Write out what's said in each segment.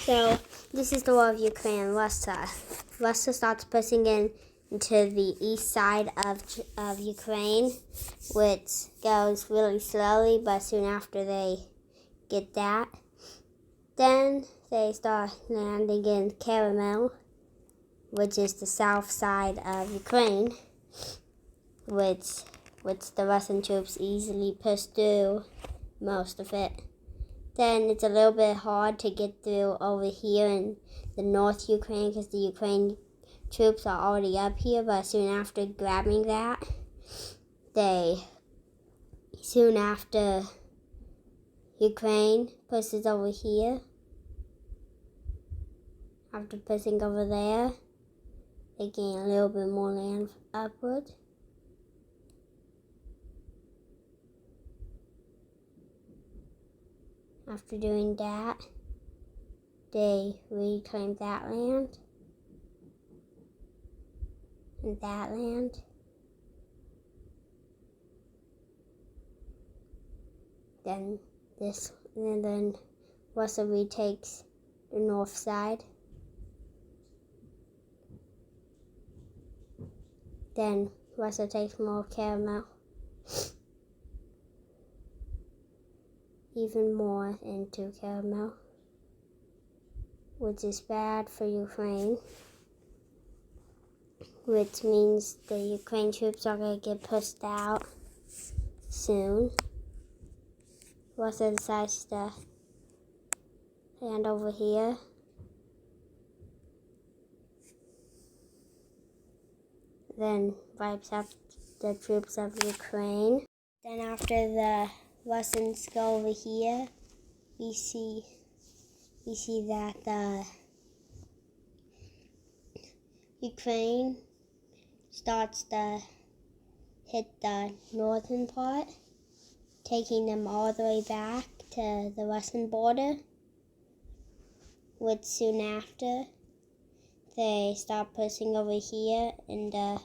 So this is the war of Ukraine. Russia starts pushing into the east side of Ukraine, which goes really slowly, but soon after they get that, then they start landing in Kherson, which is the south side of Ukraine, which the Russian troops easily push through most of it. Then it's a little bit hard to get through over here in the North Ukraine because the Ukraine troops are already up here, but soon after grabbing that, soon after Ukraine pushes over here, after pushing over there, they gain a little bit more land upward. After doing that, they reclaim that land and that land. Then Russia retakes the north side. Then Russia takes more of Kherson, even more into Kherson, which is bad for Ukraine, which means the Ukraine troops are going to get pushed out soon. Russia decides to land over here. Then wipes out the troops of Ukraine. Then after the Russians go over here, we see that the Ukraine starts to hit the northern part, taking them all the way back to the Russian border, which soon after they start pushing over here in the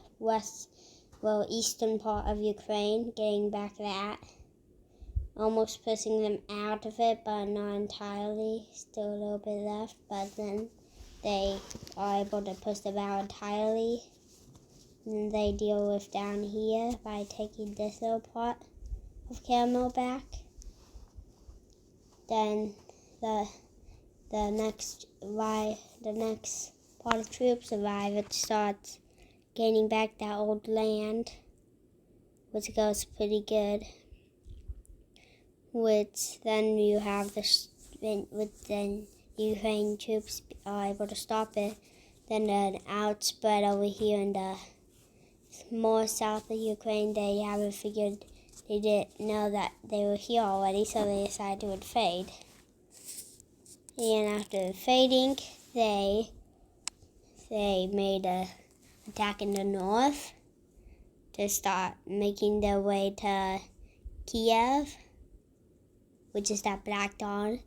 eastern part of Ukraine, getting back that, almost pushing them out of it, but not entirely, still a little bit left, but then they are able to push them out entirely. And they deal with down here by taking this little part of Kherson back. Then the next part of troops arrive. It starts gaining back that old land, which goes pretty good. Which then you have then Ukraine troops are able to stop it. Then an outspread over here in the more south of Ukraine, they haven't figured, they didn't know that they were here already, so they decided to invade. And after invading, they made an attack in the north to start making their way to Kiev, which is that black dot.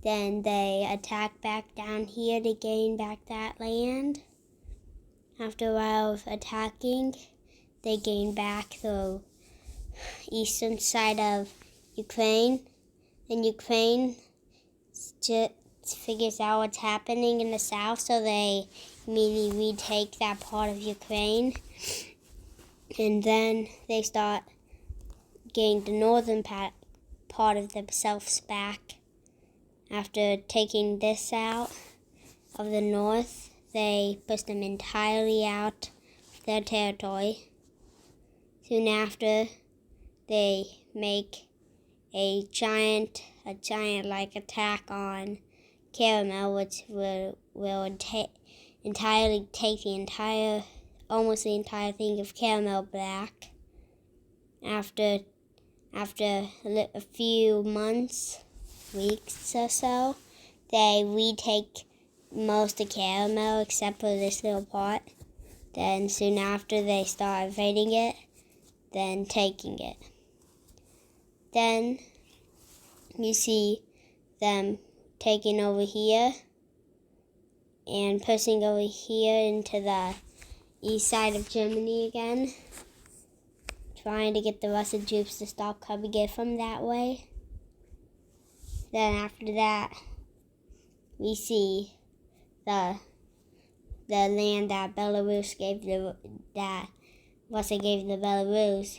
Then they attack back down here to gain back that land. After a while of attacking, they gain back the eastern side of Ukraine. Then Ukraine just figures out what's happening in the south, so they immediately retake that part of Ukraine. And then they start getting the northern part of themselves back. After taking this out of the north, they push them entirely out of their territory. Soon after, they make a giant like attack on Kherson, which will entirely take almost the entire thing of Kherson back. After a few months, weeks or so, they retake most of Kherson except for this little part. Then soon after, they start invading it, then taking it. Then you see them taking over here and pushing over here into the east side of Germany again, trying to get the Russian troops to stop coming in from that way. Then after that, we see the land that Belarus gave Russia gave the Belarus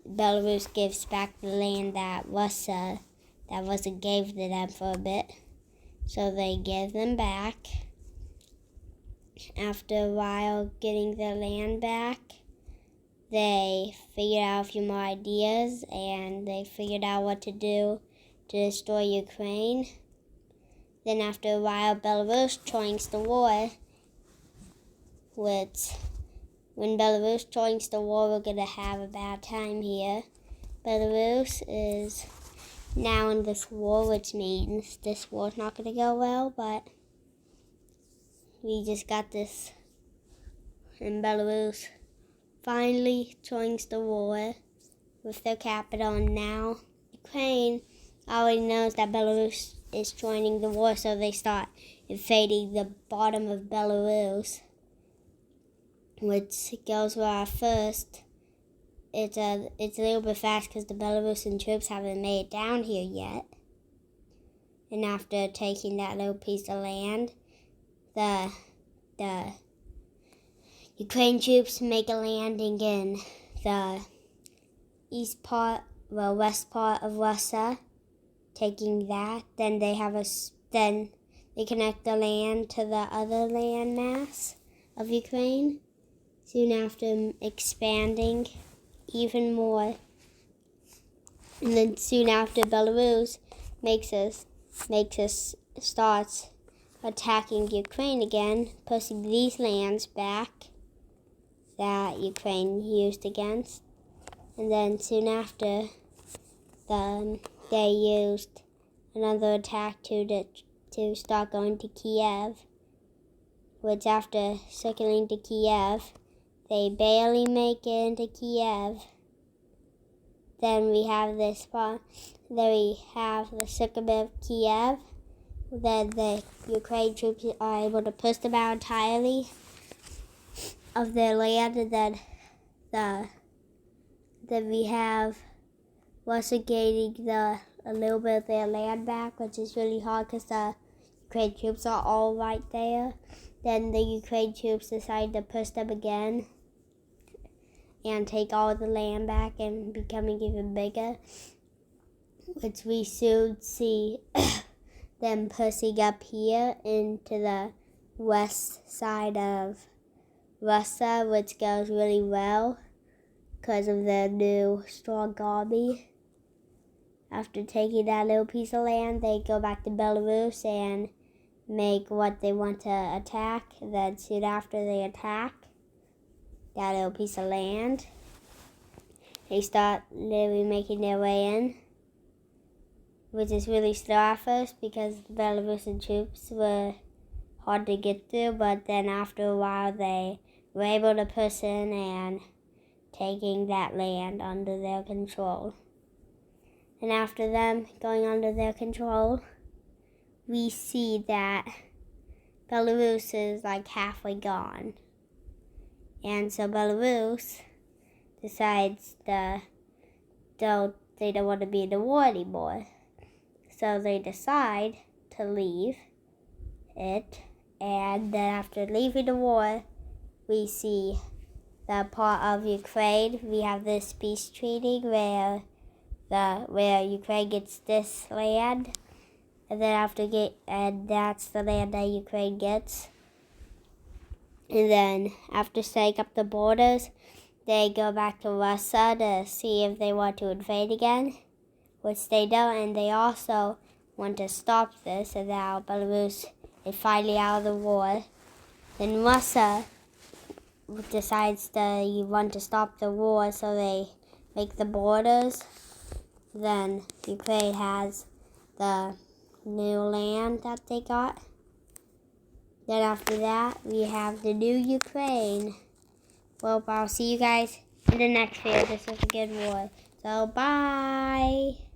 Belarus gives back the land that Russia gave to them for a bit. So they give them back. After a while getting their land back, they figured out a few more ideas, and they figured out what to do to destroy Ukraine. Then after a while, Belarus joins the war. When Belarus joins the war, we're going to have a bad time here. Belarus is now in this war, which means this war's not going to go well, but we just got this. And Belarus finally joins the war with their capital, and now Ukraine already knows that Belarus is joining the war, so they start invading the bottom of Belarus, which goes well at first. It's a little bit fast because the Belarusian troops haven't made it down here yet. And after taking that little piece of land, the Ukraine troops make a landing in the west part of Russia, taking that. Then they connect the land to the other land mass of Ukraine. Soon after, expanding even more, and then soon after, Belarus starts attacking Ukraine again, pushing these lands back that Ukraine used against. And then soon after, they used another attack to start going to Kiev, which after circling to Kiev, they barely make it into Kiev. Then we have the circuit of Kiev. Then the Ukraine troops are able to push them out entirely of their land, and then we have Russia gaining a little bit of their land back, which is really hard because the Ukraine troops are all right there. Then the Ukraine troops decide to push them again and take all the land back and becoming even bigger, which we soon see them pushing up here into the west side of Russia, which goes really well because of their new strong army. After taking that little piece of land, they go back to Belarus and make what they want to attack. Then soon after they attack that little piece of land, they start literally making their way in, which is really slow at first because the Belarusian troops were hard to get through, but then after a while they were able to push in and taking that land under their control. And after them going under their control, we see that Belarus is like halfway gone. And so Belarus decides they don't want to be in the war anymore. So they decide to leave it. And then after leaving the war, we see the part of Ukraine. We have this peace treaty where Ukraine gets this land, and then that's the land that Ukraine gets. And then after setting up the borders, they go back to Russia to see if they want to invade again, which they don't, and they also want to stop this, and now Belarus is finally out of the war. Then Russia decides they want to stop the war, so they make the borders. Then Ukraine has the new land that they got. Then after that, we have the new Ukraine. Well, I'll see you guys in the next video. This is a good war. So, bye!